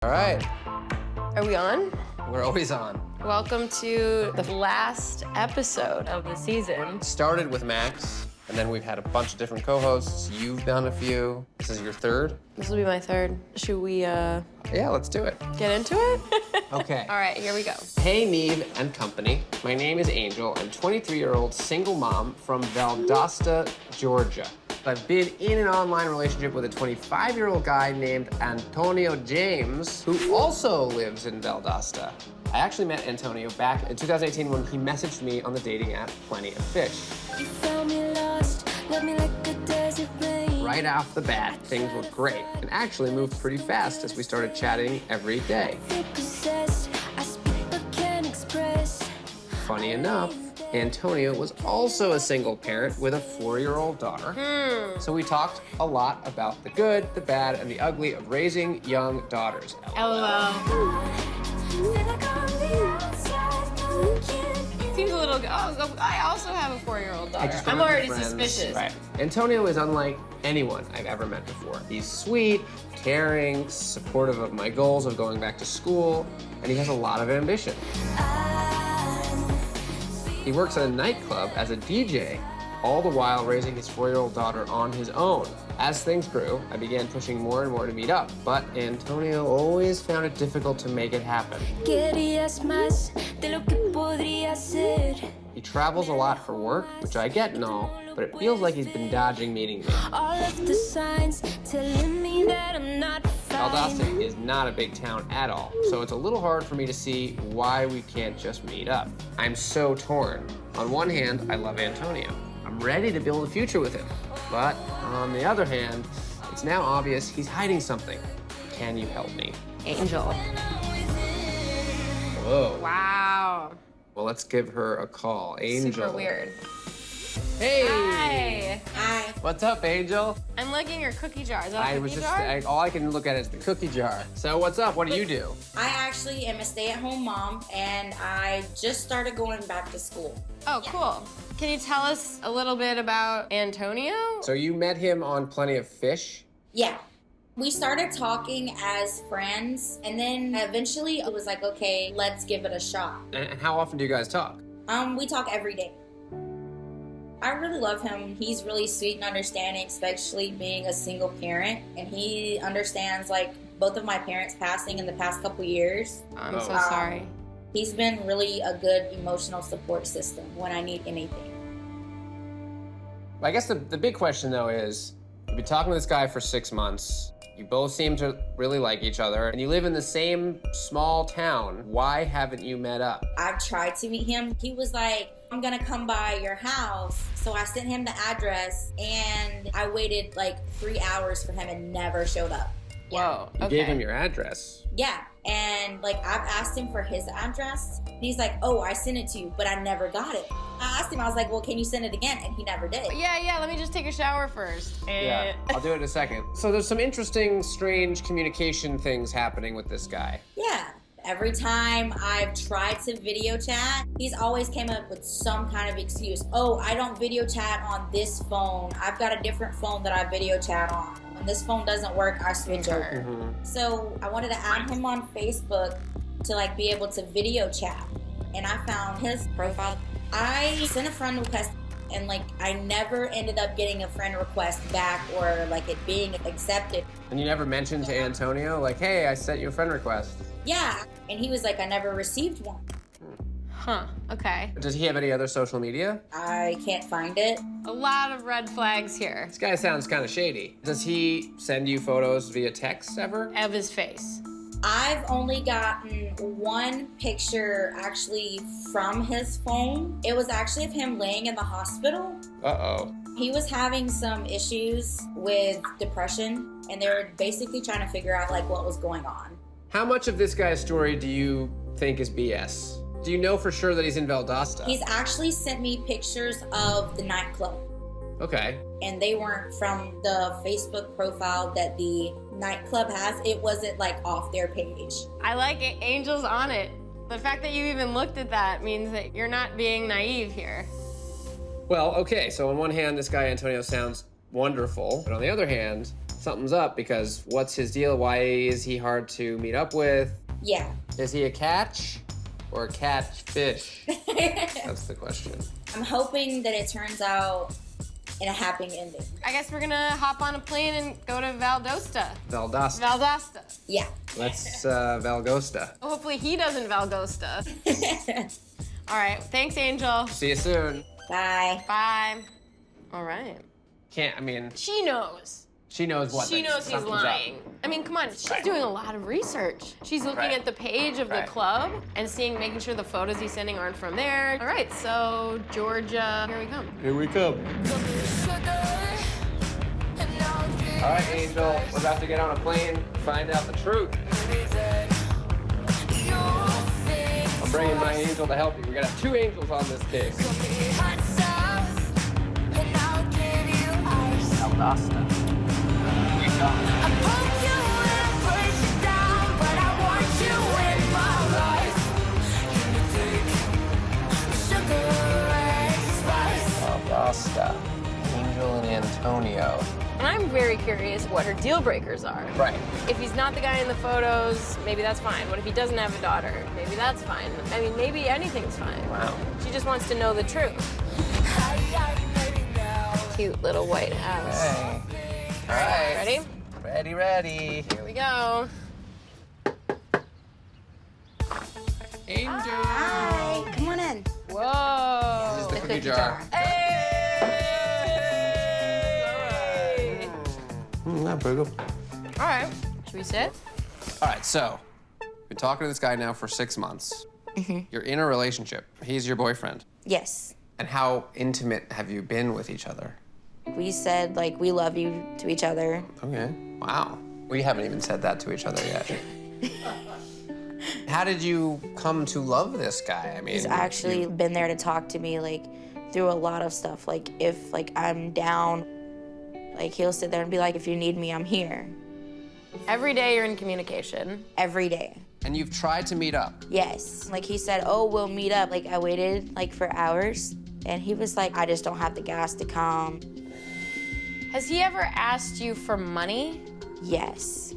All right, Are we on? we're always on. Welcome to the last episode of the season. Started with Max, and then we've had a bunch of different co-hosts. You've done a few. This is your third? This will be my third. Should we Yeah, let's do it. get into it? Okay. All right, here we go. Hey, Neve and company. My name is Angel. I'm 23-year-old single mom from Valdosta, Georgia. I've been in an online relationship with a 25-year-old guy named Antonio James, who also lives in Valdosta. I actually met Antonio back in 2018 when he messaged me on the dating app Plenty of Fish. You found me lost, left me like a desert rain. Right off the bat, things were great and actually moved pretty fast as we started chatting every day. Possessed, I speak but can't express. Funny enough, Antonio was also a single parent with a 4-year-old daughter. So we talked a lot about the good, the bad, and the ugly of raising young daughters. LOL. Feel like on the outside, no, you can't. Seems a little. Oh, I also have a 4-year-old daughter. just I'm remember already friends. suspicious. Right. Antonio is unlike anyone I've ever met before. He's sweet, caring, supportive of my goals of going back to school, and he has a lot of ambition. He works at a nightclub as a DJ, all the while raising his 4-year-old daughter on his own. As things grew, I began pushing more and more to meet up, but Antonio always found it difficult to make it happen. Querías más de lo que podría ser. He travels a lot for work, which I get and all, but it feels like he's been dodging meeting me. All of the signs telling me that I'm not Valdosta fine. is not a big town at all, so it's a little hard for me to see why we can't just meet up. I'm so torn. On one hand, I love Antonio. I'm ready to build a future with him. But on the other hand, it's now obvious he's hiding something. Can you help me? Angel. Whoa. Wow. Well, let's give her a call. Angel. Super weird. Hey! Hi. Hi. What's up, Angel? I'm looking at your cookie jar. Is that a I cookie was just, jar? all I can look at is the cookie jar. So what's up? What do you do? I actually am a stay-at-home mom, and I just started going back to school. Oh, cool. Can you tell us a little bit about Antonio? So you met him on Plenty of Fish? Yeah. We started talking as friends, and then eventually it was like, okay, let's give it a shot. And how often do you guys talk? We talk every day. I really love him. He's really sweet and understanding, especially being a single parent. And he understands, like, both of my parents passing in the past couple years. I'm so Oh. sorry. He's been really a good emotional support system when I need anything. I guess the big question, though, is you've been talking to this guy for 6 months. You both seem to really like each other, and you live in the same small town. Why haven't you met up? I've tried to meet him. He was like, I'm gonna come by your house. So I sent him the address, and I waited like 3 hours for him and never showed up. Whoa. You Okay. gave him your address. Yeah, and like I've asked him for his address. And he's like, oh, I sent it to you, but I never got it. I asked him, I was like, well, can you send it again? And he never did. Yeah, let me just take a shower first. Yeah, I'll do it in a second. So there's some interesting, strange communication things happening with this guy. Yeah. Every time I've tried to video chat, he's always came up with some kind of excuse. Oh, I don't video chat on this phone. I've got a different phone that I video chat on. When this phone doesn't work, I switch over. So I wanted to add him on Facebook to like be able to video chat. And I found his profile. I sent a friend request, and like I never ended up getting a friend request back or like it being accepted. And you never mentioned to Antonio, like, hey, I sent you a friend request. Yeah, and he was like, I never received one. Huh. Okay. Does he have any other social media? I can't find it. A lot of red flags here. This guy sounds kind of shady. Does he send you photos via text ever? Of his face. I've only gotten one picture actually from his phone. It was actually of him laying in the hospital. Uh-oh. He was having some issues with depression, and they were basically trying to figure out like what was going on. How much of this guy's story do you think is BS? Do you know for sure that he's in Valdosta? He's actually sent me pictures of the nightclub, Okay. and they weren't from the Facebook profile that the nightclub has. It wasn't like off their page. I like it. Angel's on it. The fact that you even looked at that means that you're not being naive here. Well, okay, so on one hand, this guy Antonio sounds wonderful, but on the other hand, something's up because what's his deal? Why is he hard to meet up with? Yeah. Is he a catch or a catfish? That's the question. I'm hoping that it turns out in a happy ending. I guess we're gonna hop on a plane and go to Valdosta. Valdosta. Valdosta. Yeah. Let's Valgosta. Hopefully he doesn't Valdosta. All right, thanks, Angel. See you soon. Bye. Bye. All right. She knows. She knows what. She knows he's something's lying. up. I mean, come on, she's Right. doing a lot of research. She's looking Right. at the page of the Right. club and making sure the photos he's sending aren't from there. All right, so Georgia, here we come. Here we come. All right, Angel, we're about to get on a plane, find out the truth. I'm bringing my angel to help you. We're gonna have 2 angels on this case. Valdosta. We go. Valdosta. Angel and Antonio. And I'm very curious what her deal breakers are. Right. If he's not the guy in the photos, maybe that's fine. What if he doesn't have a daughter? Maybe that's fine. I mean, maybe anything's fine. Wow. She just wants to know the truth. Cute little white house. Hey. All right. Ready? Ready, ready. Here we go. Angel. Hi. Come on in. Whoa. This is the cookie jar. Hey! Not pretty good. All right. Should we sit? All right, so been talking to this guy now for 6 months. You're in a relationship. He's your boyfriend. Yes. And how intimate have you been with each other? We said, like, we love you to each other. Okay. Wow. We haven't even said that to each other yet. How did you come to love this guy? I mean, He's actually been there to talk to me, like, through a lot of stuff. Like, if, like, I'm down, like, he'll sit there and be like, if you need me, I'm here. Every day you're in communication. Every day. And you've tried to meet up. Yes. Like, he said, oh, we'll meet up. Like, I waited, like, for hours. And he was like, I just don't have the gas to come. Has he ever asked you for money? Yes.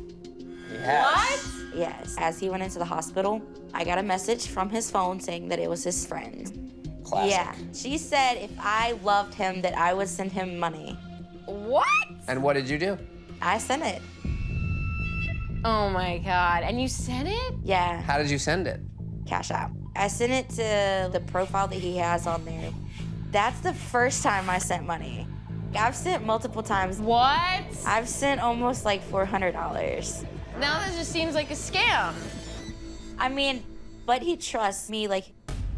What? Yes. As he went into the hospital, I got a message from his phone saying that it was his friend. Classic. Yeah. She said if I loved him, that I would send him money. What? And what did you do? I sent it. Oh my God. And you sent it? Yeah. How did you send it? Cash out. I sent it to the profile that he has on there. That's the first time I sent money. I've sent multiple times. What? I've sent almost like $400. Now that just seems like a scam. I mean, but he trusts me. Like,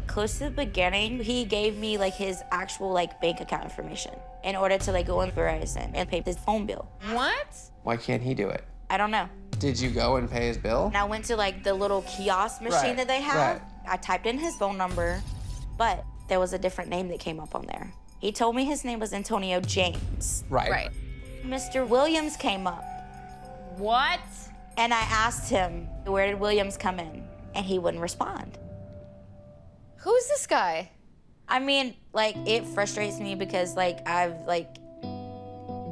close to the beginning, he gave me like his actual like bank account information in order to like go on Verizon and pay his phone bill. What? Why can't he do it? I don't know. Did you go and pay his bill? And I went to like the little kiosk machine Right, that they have. right. I typed in his phone number, but there was a different name that came up on there. He told me his name was Antonio James. Right. Right. Mr. Williams came up, What? and I asked him, where did Williams come in? And he wouldn't respond. Who's this guy? I mean, like, it frustrates me because, like, I've, like,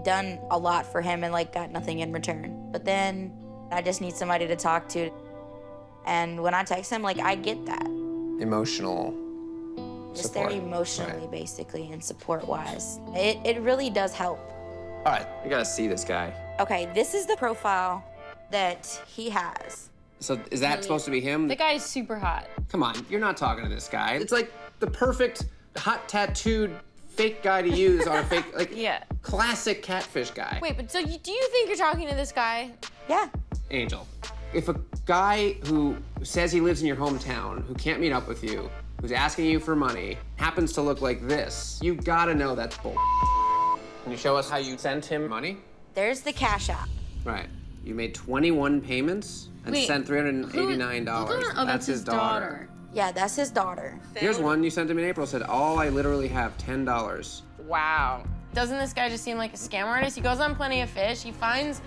done a lot for him and, like, got nothing in return. But then I just need somebody to talk to. And when I text him, like, I get that. Emotional Just support. there emotionally, Right. basically, and support-wise. It really does help. All right, we gotta see this guy. Okay, this is the profile that he has. So is that supposed to be him? The guy's super hot. Come on, you're not talking to this guy. It's like the perfect hot tattooed fake guy to use on a fake, like, Yeah. classic catfish guy. Wait, but so do you think you're talking to this guy? Yeah. Angel, if a guy who says he lives in your hometown, who can't meet up with you, who's asking you for money, happens to look like this, you gotta know that's bull. Can you show us how you sent him money? There's the Cash App. Right. You made 21 payments and Wait, sent $389. Oh, that's his daughter. Yeah, that's his daughter. Here's one you sent him in April. Said, all I literally have $10. Wow. Doesn't this guy just seem like a scam artist? He goes on Plenty of Fish. He finds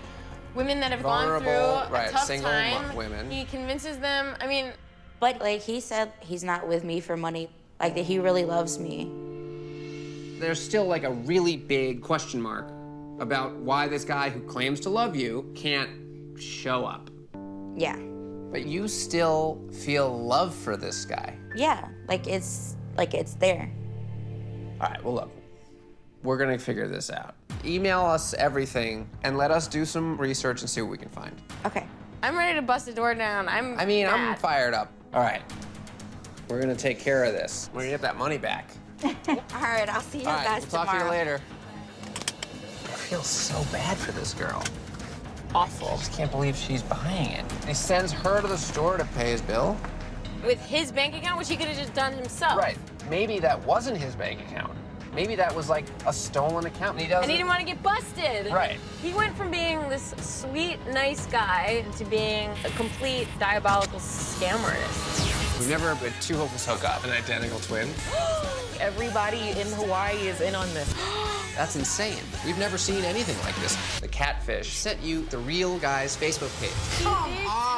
women that have gone through Vulnerable, a right, tough single time. women. He convinces them. I mean, But, like, he said he's not with me for money. Like, that he really loves me. There's still like a really big question mark about why this guy who claims to love you can't show up. Yeah. But you still feel love for this guy. Yeah, it's there. All right, well, look, we're gonna figure this out. Email us everything and let us do some research and see what we can find. Okay. I'm ready to bust the door down. I'm I'm mad. fired up. All right, we're gonna take care of this. We're gonna get that money back. All right, I'll see you All right, guys we'll talk tomorrow. to you later. I feel so bad for this girl. Awful. I just can't believe she's buying it. He sends her to the store to pay his bill. With his bank account, which he could have just done himself. Right. Maybe that wasn't his bank account. Maybe that was like a stolen account. And he doesn't. And he didn't want to get busted. Right. He went from being this sweet, nice guy to being a complete diabolical scam artist. We've never had two hopeless hook up. An identical twin. Everybody in Hawaii is in on this. That's insane. We've never seen anything like this. The Catfish sent you the real guy's Facebook page. Come on.